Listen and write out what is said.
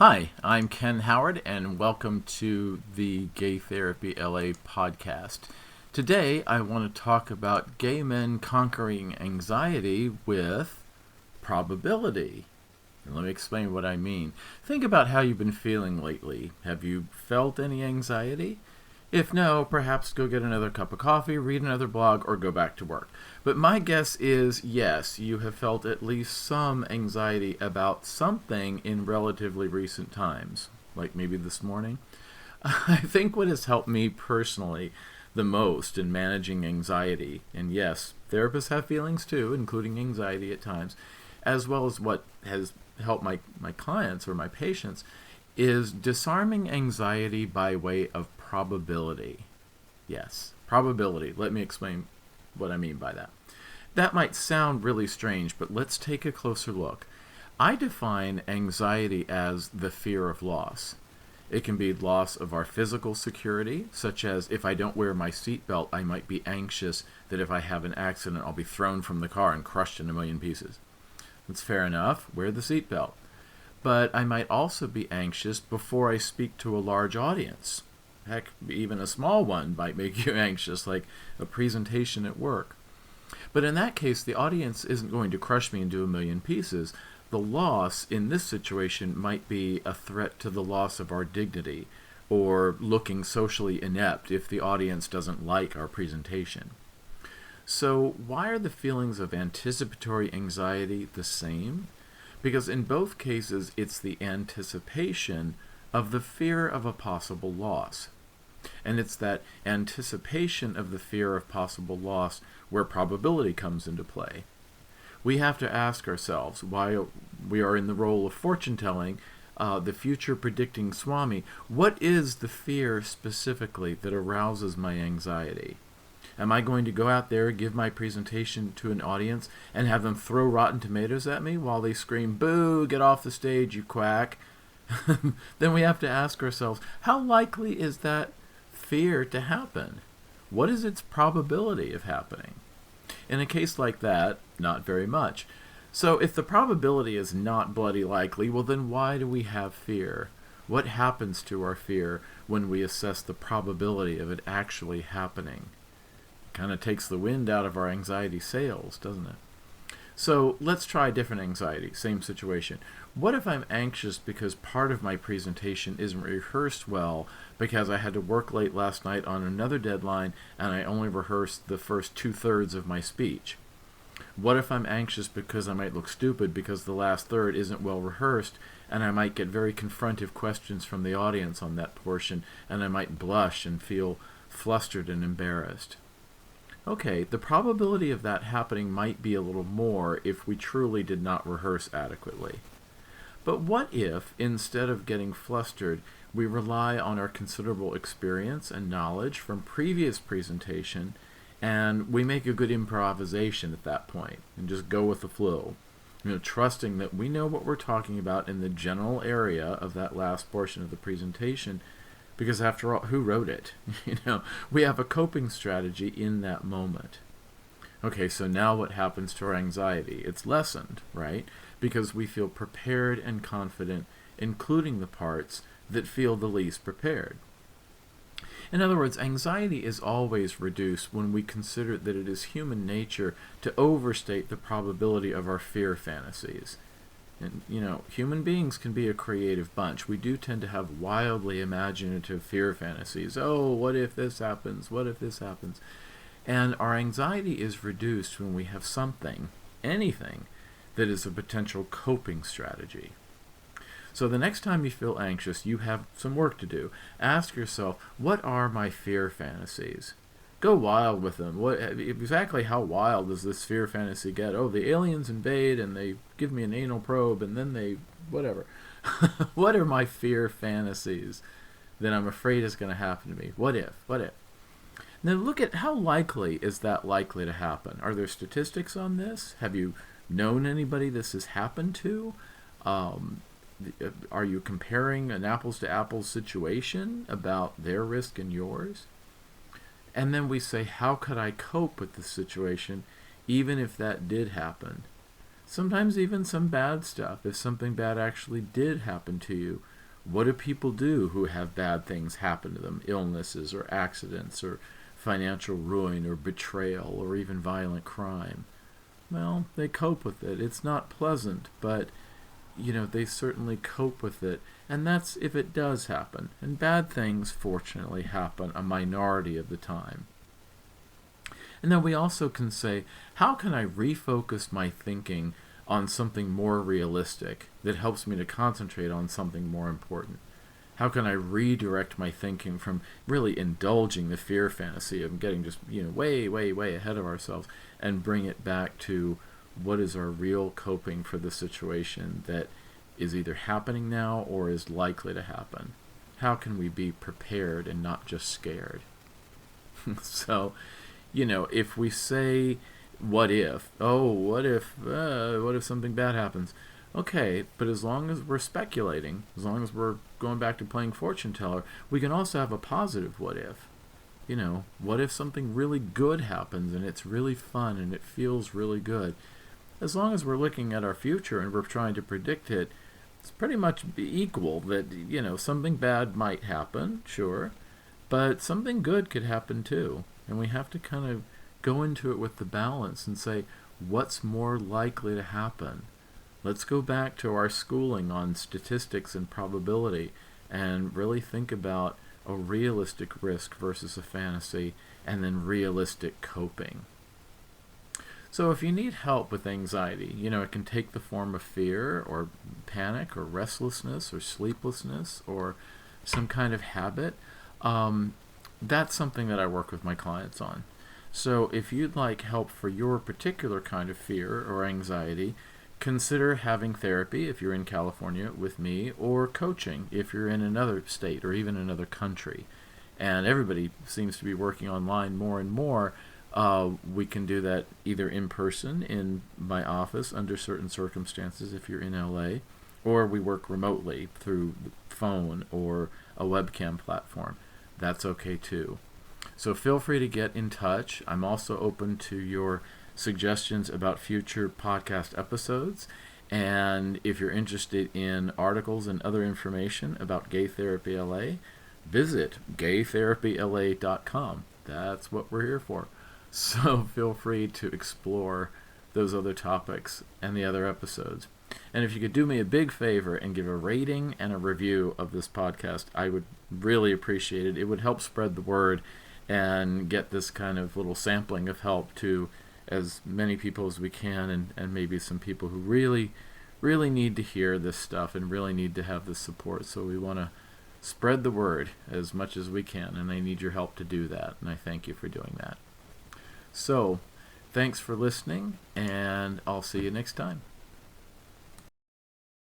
Hi, I'm Ken Howard, and welcome to the Gay Therapy LA podcast. Today, I want to talk about gay men conquering anxiety with probability. And let me explain what I mean. Think about how you've been feeling lately. Have you felt any anxiety? If no, perhaps go get another cup of coffee, read another blog, or go back to work. But my guess is yes, you have felt at least some anxiety about something in relatively recent times, like maybe this morning. I think what has helped me personally the most in managing anxiety, and yes, therapists have feelings too, including anxiety at times, as well as what has helped my clients or my patients, is disarming anxiety by way of probability. Yes, probability. Let me explain what I mean by that. That might sound really strange, but let's take a closer look. I define anxiety as the fear of loss. It can be loss of our physical security, such as if I don't wear my seatbelt, I might be anxious that if I have an accident, I'll be thrown from the car and crushed in a million pieces. That's fair enough. Wear the seatbelt. But I might also be anxious before I speak to a large audience. Heck, even a small one might make you anxious, like a presentation at work. But in that case, the audience isn't going to crush me into a million pieces. The loss in this situation might be a threat to the loss of our dignity, or looking socially inept if the audience doesn't like our presentation. So why are the feelings of anticipatory anxiety the same? Because in both cases, it's the anticipation of the fear of a possible loss. And it's that anticipation of the fear of possible loss where probability comes into play. We have to ask ourselves, while we are in the role of fortune-telling, the future predicting Swami, what is the fear specifically that arouses my anxiety? Am I going to go out there, give my presentation to an audience, and have them throw rotten tomatoes at me while they scream, "Boo, get off the stage, you quack"? Then we have to ask ourselves, how likely is that fear to happen? What is its probability of happening? In a case like that, not very much. So if the probability is not bloody likely, well then why do we have fear? What happens to our fear when we assess the probability of it actually happening? Kind of takes the wind out of our anxiety sails, doesn't it? So let's try a different anxiety, same situation. What if I'm anxious because part of my presentation isn't rehearsed well because I had to work late last night on another deadline and I only rehearsed the first 2/3 of my speech? What if I'm anxious because I might look stupid because the last third isn't well rehearsed and I might get very confrontive questions from the audience on that portion and I might blush and feel flustered and embarrassed? Okay, the probability of that happening might be a little more if we truly did not rehearse adequately. But what if, instead of getting flustered, we rely on our considerable experience and knowledge from previous presentation and we make a good improvisation at that point and just go with the flow? Trusting that we know what we're talking about in the general area of that last portion of the presentation, because after all, who wrote it? We have a coping strategy in that moment. Okay, so now what happens to our anxiety? It's lessened, right? Because we feel prepared and confident, including the parts that feel the least prepared. In other words, anxiety is always reduced when we consider that it is human nature to overstate the probability of our fear fantasies. And, human beings can be a creative bunch. We do tend to have wildly imaginative fear fantasies. Oh, what if this happens? What if this happens? And our anxiety is reduced when we have something, anything, that is a potential coping strategy. So the next time you feel anxious, you have some work to do. Ask yourself, what are my fear fantasies? Go wild with them. Exactly how wild does this fear fantasy get? Oh, the aliens invade and they give me an anal probe and then they whatever. What are my fear fantasies that I'm afraid is going to happen to me? What if? Now look at how likely is that likely to happen. Are there statistics on this? Have you known anybody this has happened to? Are you comparing an apples to apples situation about their risk and yours? And then we say, how could I cope with this situation even if that did happen? Sometimes even some bad stuff. If something bad actually did happen to you, what do people do who have bad things happen to them? Illnesses or accidents or financial ruin or betrayal or even violent crime. Well, they cope with it. It's not pleasant, but they certainly cope with it. And that's if it does happen. And bad things, fortunately, happen a minority of the time. And then we also can say, how can I refocus my thinking on something more realistic that helps me to concentrate on something more important? How can I redirect my thinking from really indulging the fear fantasy of getting just way, way, way ahead of ourselves and bring it back to what is our real coping for the situation that is either happening now or is likely to happen? How can we be prepared and not just scared? So, if we say, what if? Oh, what if something bad happens? Okay, but as long as we're speculating, as long as we're going back to playing fortune teller, we can also have a positive what if. What if something really good happens and it's really fun and it feels really good? As long as we're looking at our future and we're trying to predict it, it's pretty much equal that, something bad might happen, sure, but something good could happen too. And we have to kind of go into it with the balance and say, what's more likely to happen? Let's go back to our schooling on statistics and probability and really think about a realistic risk versus a fantasy, and then realistic coping. So if you need help with anxiety, it can take the form of fear or panic or restlessness or sleeplessness or some kind of habit. That's something that I work with my clients on. So if you'd like help for your particular kind of fear or anxiety, consider having therapy if you're in California with me, or coaching if you're in another state or even another country. And everybody seems to be working online more and more. We can do that either in person in my office under certain circumstances if you're in LA, or we work remotely through phone or a webcam platform. That's okay too. So feel free to get in touch. I'm also open to your suggestions about future podcast episodes. And if you're interested in articles and other information about Gay Therapy LA, visit gaytherapyla.com. That's what we're here for. So feel free to explore those other topics and the other episodes. And if you could do me a big favor and give a rating and a review of this podcast, I would really appreciate it. It would help spread the word and get this kind of little sampling of help to as many people as we can, and maybe some people who really, really need to hear this stuff and really need to have this support. So we want to spread the word as much as we can, and I need your help to do that, and I thank you for doing that. So, thanks for listening, and I'll see you next time.